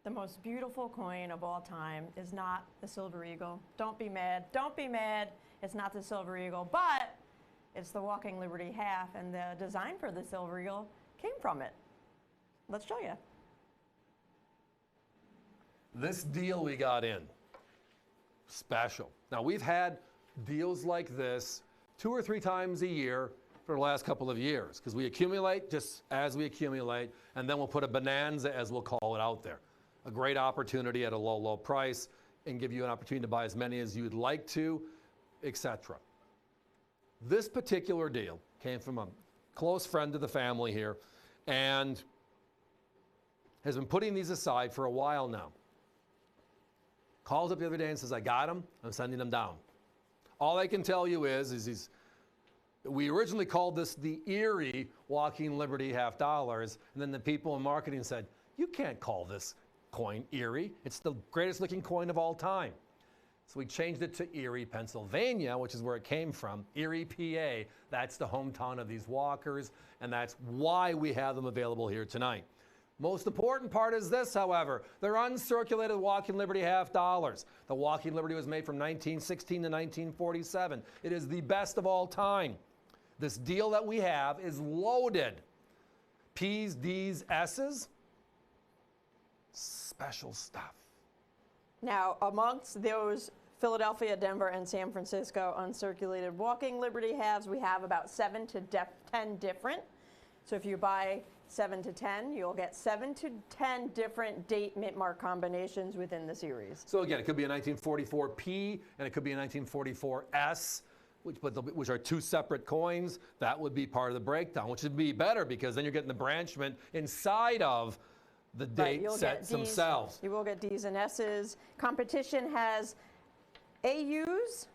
The most beautiful coin of all time is not the Silver Eagle. Don't be mad. Don't be mad. It's not the Silver Eagle, but it's the Walking Liberty half, and the design for the Silver Eagle came from it. Let's show you. This deal we got in, special. Now, we've had deals like this 2 or 3 times a year for the last couple of years, because we accumulate just as we accumulate, and then we'll put a bonanza, as we'll call it, out there. A great opportunity at a low, low price, and give you an opportunity to buy as many as you'd like to, etc. This particular deal came from a close friend of the family here, and has been putting these aside for a while now. Calls up the other day and says, I got them, I'm sending them down. All I can tell you is we originally called this the Erie Walking Liberty half dollars, and then the people in marketing said, you can't call this coin Erie. It's the greatest looking coin of all time. So we changed it to Erie, Pennsylvania, which is where it came from. Erie, PA, that's the hometown of these walkers, and that's why we have them available here tonight. Most important part is this, however. They're uncirculated Walking Liberty half dollars. The Walking Liberty was made from 1916 to 1947. It is the best of all time. This deal that we have is loaded. P's, D's, S's, special stuff. Now, amongst those Philadelphia, Denver, and San Francisco uncirculated Walking Liberty halves, we have about 7 to 10 different. So if you buy 7 to 10, you'll get 7 to 10 different date mint mark combinations within the series. So again, it could be a 1944 P and it could be a 1944 S, which are 2 separate coins. That would be part of the breakdown, which would be better because then you're getting the branchment inside of the date sets themselves. You will get D's and S's. Competition has AUs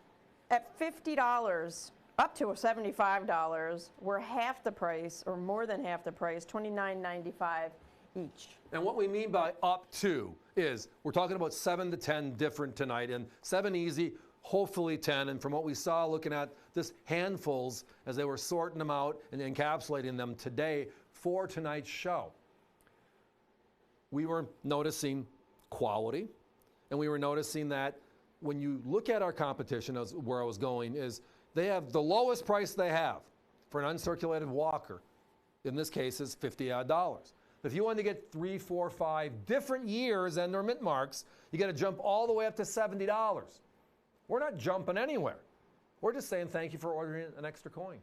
at $50 up to $75. We're half the price, or more than half the price, $29.95 each. And what we mean by up to is we're talking about 7 to 10 different tonight, and 7 easy, hopefully 10. And from what we saw looking at this handfuls as they were sorting them out and encapsulating them today for tonight's show, we were noticing quality, and we were noticing that when you look at our competition, where I was going, is they have the lowest price they have for an uncirculated walker. In this case, is $50 odd. If you want to get 3, 4, 5 different years and their mint marks, you got to jump all the way up to $70. We're not jumping anywhere. We're just saying thank you for ordering an extra coin.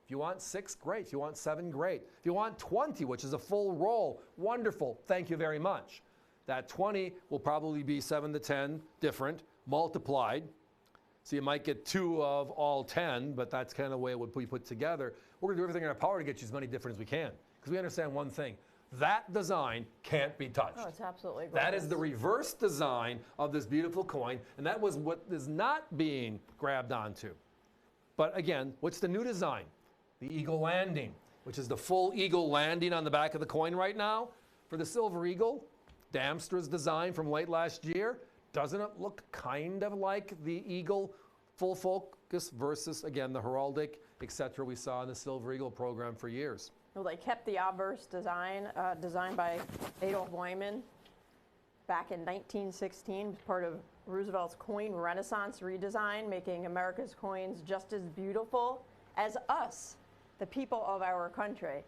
If you want 6, great. If you want 7, great. If you want 20, which is a full roll, wonderful. Thank you very much. That 20 will probably be 7 to 10 different, multiplied. So you might get 2 of all 10, but that's kind of the way it would be put together. We're going to do everything in our power to get you as many different as we can, because we understand one thing. That design can't be touched. Oh, it's absolutely gorgeous. That is the reverse design of this beautiful coin, and that was what is not being grabbed onto. But again, what's the new design? The Eagle Landing, which is the full Eagle landing on the back of the coin right now. For the Silver Eagle, Damstra's design from late last year, doesn't it look kind of like the Eagle full focus versus, again, the heraldic, etc. we saw in the Silver Eagle program for years? Well, they kept the obverse design, designed by Adolf Wyman back in 1916, part of Roosevelt's coin renaissance redesign, making America's coins just as beautiful as us, the people of our country.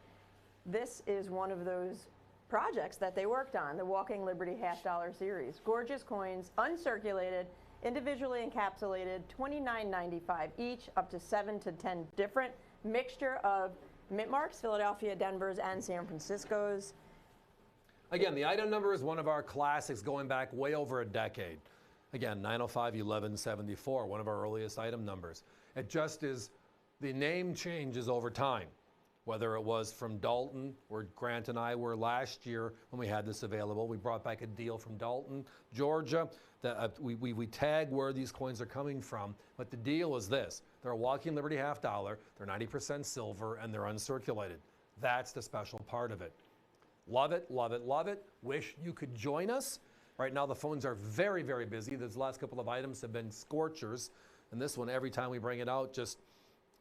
This is one of those projects that they worked on, the Walking Liberty half dollar series. Gorgeous coins, uncirculated, individually encapsulated, $29.95 each, up to 7 to 10 different, mixture of mint marks, Philadelphia, Denver's, and San Francisco's. Again, the item number is one of our classics going back way over a decade. Again, 905-1174, one of our earliest item numbers. It just is, the name changes over time. Whether it was from Dalton, where Grant and I were last year when we had this available. We brought back a deal from Dalton, Georgia. That we tag where these coins are coming from. But the deal is this. They're a Walking Liberty half dollar. They're 90% silver, and they're uncirculated. That's the special part of it. Love it, love it, love it. Wish you could join us. Right now, the phones are very, very busy. These last couple of items have been scorchers. And this one, every time we bring it out, just,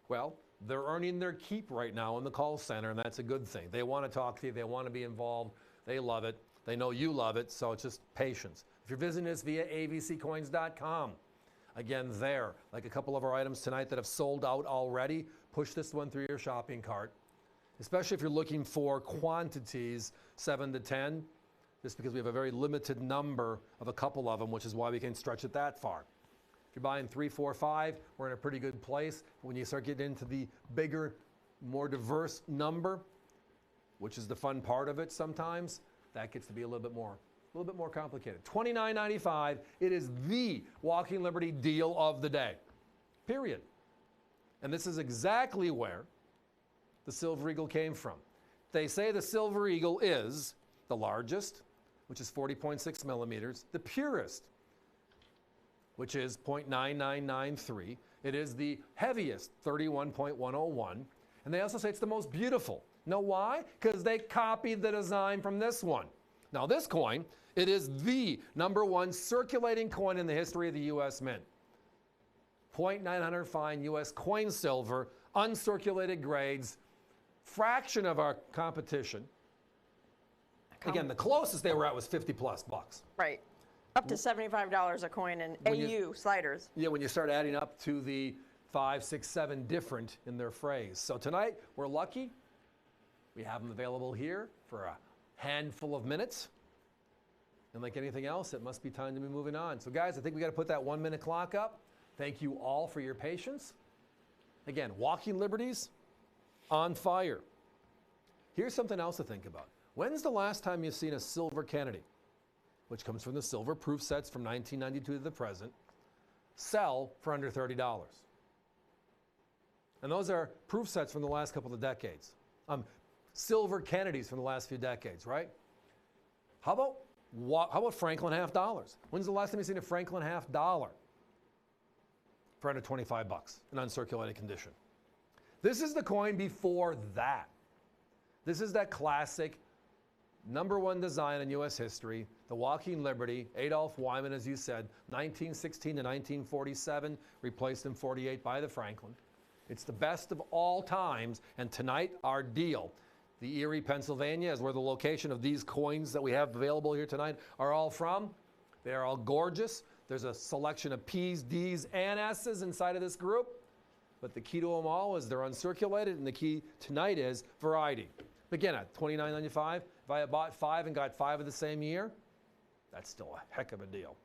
well, they're earning their keep right now in the call center, and that's a good thing. They want to talk to you. They want to be involved. They love it. They know you love it, so it's just patience. If you're visiting us via avccoins.com, again there, like a couple of our items tonight that have sold out already, push this one through your shopping cart, especially if you're looking for quantities 7 to 10, just because we have a very limited number of a couple of them, which is why we can stretch it that far. If you're buying 3, 4, 5, we're in a pretty good place. When you start getting into the bigger, more diverse number, which is the fun part of it sometimes, that gets to be a little bit more complicated. $29.95, it is the Walking Liberty deal of the day, period. And this is exactly where the Silver Eagle came from. They say the Silver Eagle is the largest, which is 40.6 millimeters, the purest, which is 0.9993. It is the heaviest, 31.101. And they also say it's the most beautiful. Know why? Because they copied the design from this one. Now this coin, it is the #1 circulating coin in the history of the U.S. Mint. 0.900 fine U.S. coin silver, uncirculated grades, fraction of our competition. Again, the closest they were at was 50 plus bucks. Right. Up to $75 a coin in AU sliders. Yeah, when you start adding up to the 5, 6, 7 different in their phrase. So tonight, we're lucky. We have them available here for a handful of minutes. And like anything else, it must be time to be moving on. So guys, I think we got to put that 1 minute clock up. Thank you all for your patience. Again, Walking Liberties on fire. Here's something else to think about. When's the last time you've seen a silver Kennedy, which comes from the silver proof sets from 1992 to the present, sell for under $30? And those are proof sets from the last couple of decades. Silver Kennedys from the last few decades, right? How about Franklin half dollars? When's the last time you've seen a Franklin half dollar for under 25 bucks in uncirculated condition? This is the coin before that. This is that classic #1 design in U.S. history, the Walking Liberty, Adolph Wyman, as you said, 1916 to 1947, replaced in 48 by the Franklin. It's the best of all times, and tonight our deal. The Erie, Pennsylvania is where the location of these coins that we have available here tonight are all from. They are all gorgeous. There's a selection of P's, D's, and S's inside of this group, but the key to them all is they're uncirculated, and the key tonight is variety. Again, at $29.95, if I had bought 5 and got 5 of the same year, that's still a heck of a deal.